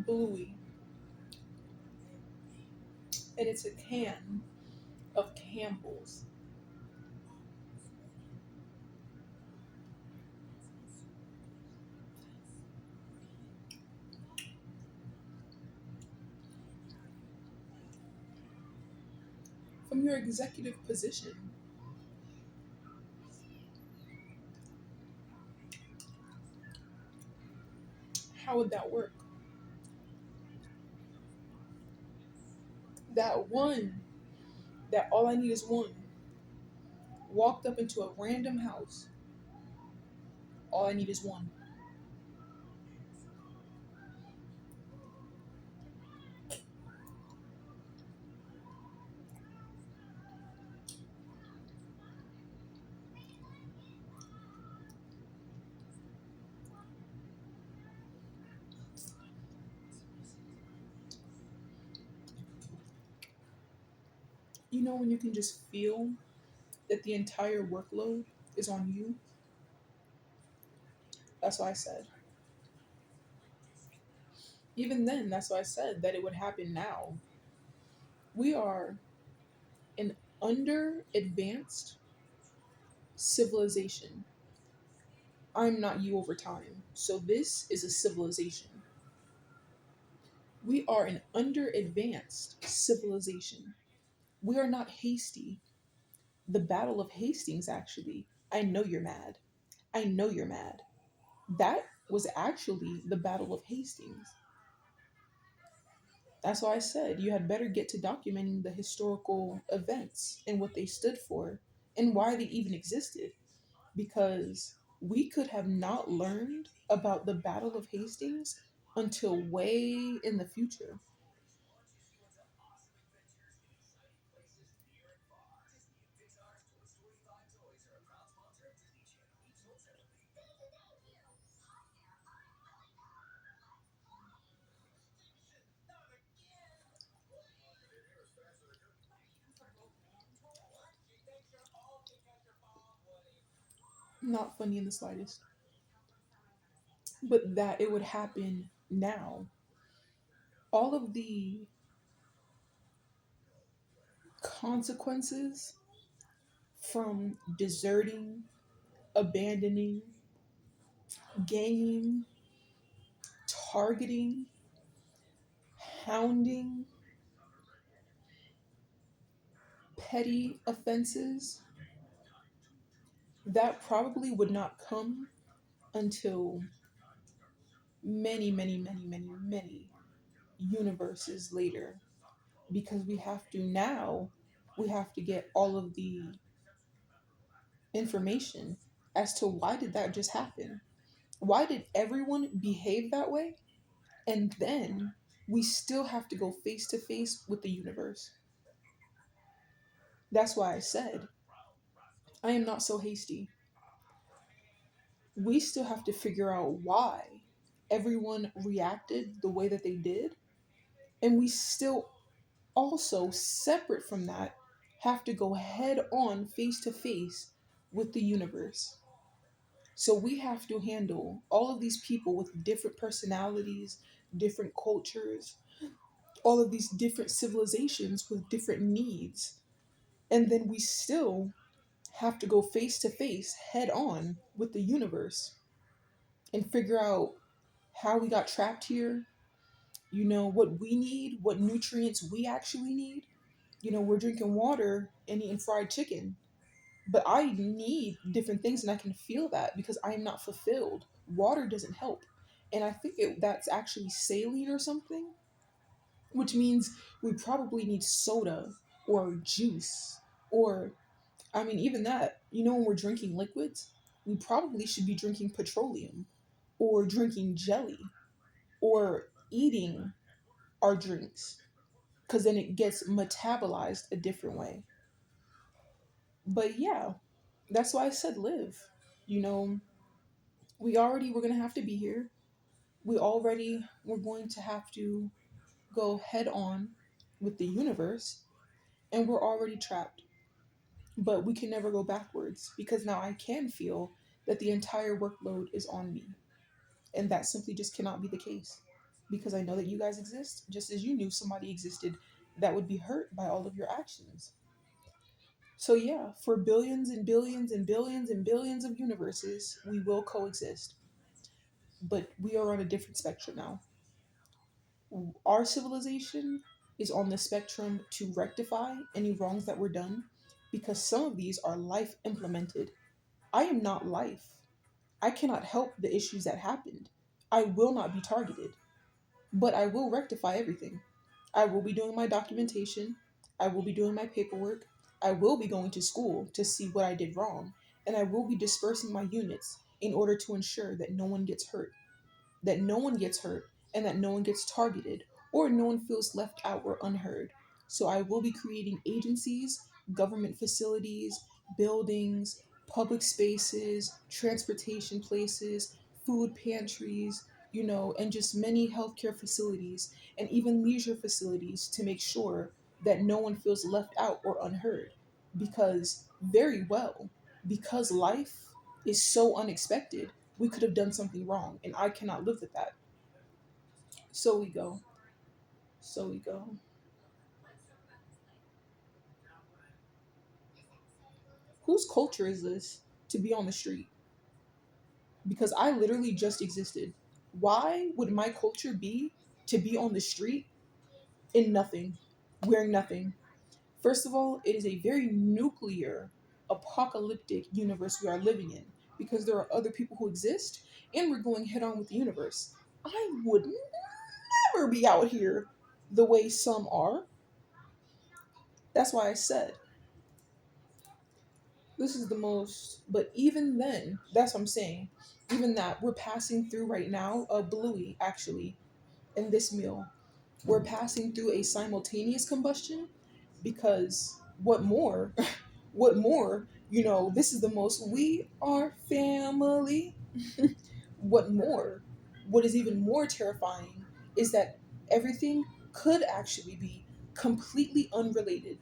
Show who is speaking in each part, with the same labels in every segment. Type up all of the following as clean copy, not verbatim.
Speaker 1: bluey, and it's a can of Campbell's. From your executive position, how would that work? That one, that all I need is one, walked up into a random house. All I need is one. You know when you can just feel that the entire workload is on you? That's why I said. Even then, that's why I said that it would happen now. We are an under advanced civilization. I'm not you over time. So this is a civilization. We are an under advanced civilization. We are not hasty. The Battle of Hastings, actually. I know you're mad. I know you're mad. That was actually the Battle of Hastings. That's why I said you had better get to documenting the historical events and what they stood for and why they even existed. Because we could have not learned about the Battle of Hastings until way in the future. Not funny in the slightest. But that it would happen now. All of the consequences from deserting, abandoning, ganging, targeting, hounding, petty offenses, that probably would not come until many, many, many, many, many universes later. Because we have to get all of the information as to why did that just happen? Why did everyone behave that way? And then we still have to go face to face with the universe. That's why I said I am not so hasty. We still have to figure out why everyone reacted the way that they did. And we still also, separate from that, have to go head on, face to face with the universe. So we have to handle all of these people with different personalities, different cultures, all of these different civilizations with different needs. And then we still have to go face to face, head on with the universe and figure out how we got trapped here, what we need, what nutrients we actually need. We're drinking water and eating fried chicken, but I need different things and I can feel that because I am not fulfilled. Water doesn't help. And I think that's actually saline or something, which means we probably need soda or juice or, I mean, even that, when we're drinking liquids, we probably should be drinking petroleum or drinking jelly or eating our drinks because then it gets metabolized a different way. But yeah, that's why I said live. You know, we're going to have to be here. We're going to have to go head on with the universe and we're already trapped. But we can never go backwards because now I can feel that the entire workload is on me. And that simply just cannot be the case. because I know that you guys exist, just as you knew somebody existed that would be hurt by all of your actions. So, yeah, for billions and billions and billions and billions of universes, we will coexist. But we are on a different spectrum now. Our civilization is on the spectrum to rectify any wrongs that were done because some of these are life implemented. I am not life. I cannot help the issues that happened. I will not be targeted, but I will rectify everything. I will be doing my documentation. I will be doing my paperwork. I will be going to school to see what I did wrong. And I will be dispersing my units in order to ensure that no one gets hurt, that no one gets hurt, and that no one gets targeted, or no one feels left out or unheard. So I will be creating agencies, government facilities, buildings, public spaces, transportation places, food pantries, and just many healthcare facilities and even leisure facilities to make sure that no one feels left out or unheard. Because, very well, because life is so unexpected, we could have done something wrong, and I cannot live with that. So we go. So we go. Whose culture is this to be on the street? Because I literally just existed. Why would my culture be to be on the street in nothing, wearing nothing? First of all, it is a very nuclear, apocalyptic universe we are living in because there are other people who exist and we're going head on with the universe. I would never be out here the way some are. That's why I said this is the most, but even then, that's what I'm saying. Even that, we're passing through right now a bluey, actually, in this meal. We're passing through a simultaneous combustion because what more? What more? This is the most we are family. What more? What is even more terrifying is that everything could actually be completely unrelated.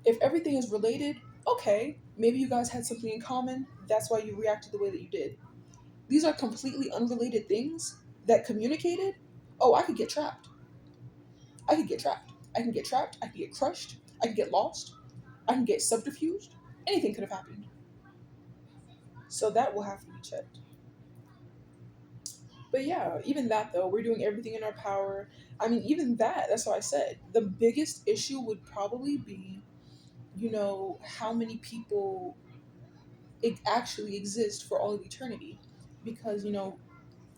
Speaker 1: If everything is related, okay, maybe you guys had something in common. That's why you reacted the way that you did. These are completely unrelated things that communicated. Oh, I could get trapped. I could get trapped. I can get trapped. I can get crushed. I can get lost. I can get subterfuged. Anything could have happened. So that will have to be checked. But yeah, even that though, we're doing everything in our power. I mean, even that, that's what I said. The biggest issue would probably be, how many people it actually exist for all of eternity. Because,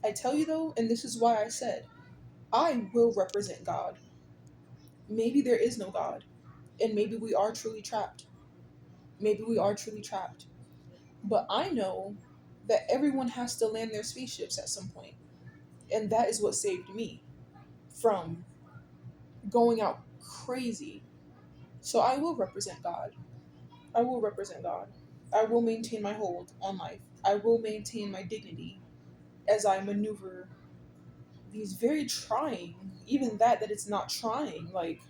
Speaker 1: I tell you though, and this is why I said, I will represent God. Maybe there is no God, and maybe we are truly trapped. Maybe we are truly trapped. But I know that everyone has to land their spaceships at some point. And that is what saved me from going out crazy. So I will represent God. I will represent God. I will maintain my hold on life. I will maintain my dignity as I maneuver these very trying, even that it's not trying, like,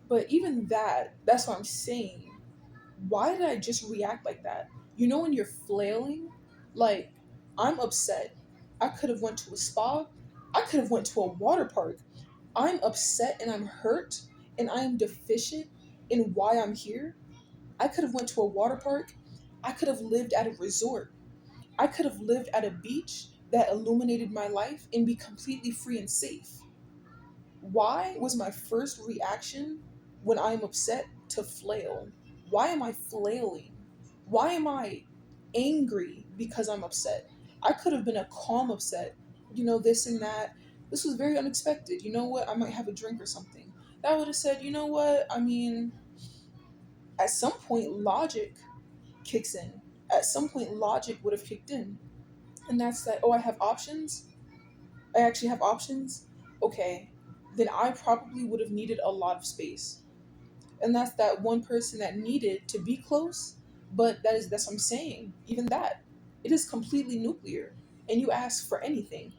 Speaker 1: but even that's what I'm saying. Why did I just react like that? When you're flailing, like, I'm upset. I could have went to a spa. I could have went to a water park. I'm upset and I'm hurt and I am deficient in why I'm here. I could have went to a water park. I could have lived at a resort. I could have lived at a beach that illuminated my life and be completely free and safe. Why was my first reaction when I'm upset to flail? Why am I flailing? Why am I angry because I'm upset? I could have been a calm upset, this and that. This was very unexpected. You know what? I might have a drink or something. That would have said, you know what? I mean, at some point, logic kicks in. At some point, logic would have kicked in. And that's that, oh, I have options? I actually have options? Okay, then I probably would have needed a lot of space. And that's that one person that needed to be close, but that's what I'm saying. Even that. It is completely nuclear. And you ask for anything.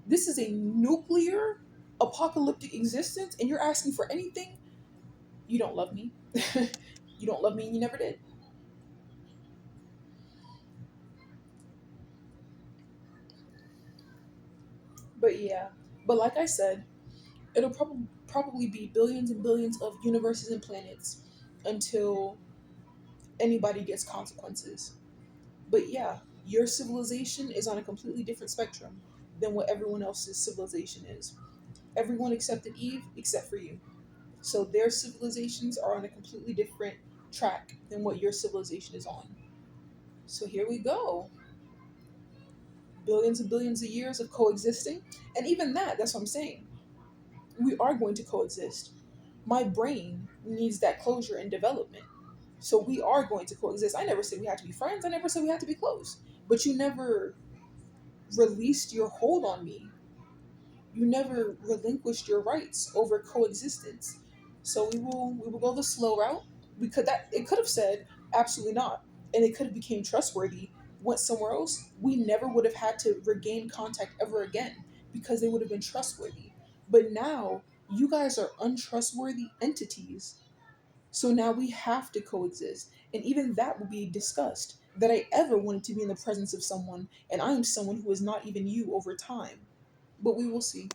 Speaker 1: This is a nuclear apocalyptic existence, and you're asking for anything? You don't love me. You don't love me and you never did. But yeah, but like I said, it'll probably be billions and billions of universes and planets until anybody gets consequences. But yeah, your civilization is on a completely different spectrum than what everyone else's civilization is. Everyone accepted Eve except for you. So their civilizations are on a completely different track than what your civilization is on. So here we go. Billions and billions of years of coexisting. And even that's what I'm saying. We are going to coexist. My brain needs that closure and development. So we are going to coexist. I never said we had to be friends. I never said we had to be close. But you never released your hold on me. You never relinquished your rights over coexistence. So we will go the slow route. We could that it could have said absolutely not, and it could have became trustworthy. Went somewhere else. We never would have had to regain contact ever again because they would have been trustworthy. But now you guys are untrustworthy entities. So now we have to coexist, and even that will be discussed. That I ever wanted to be in the presence of someone, and I am someone who is not even you over time. But we will see.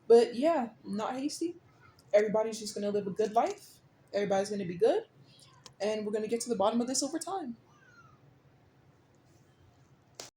Speaker 1: But yeah, not hasty. Everybody's just gonna live a good life. Everybody's gonna be good, and we're gonna get to the bottom of this over time.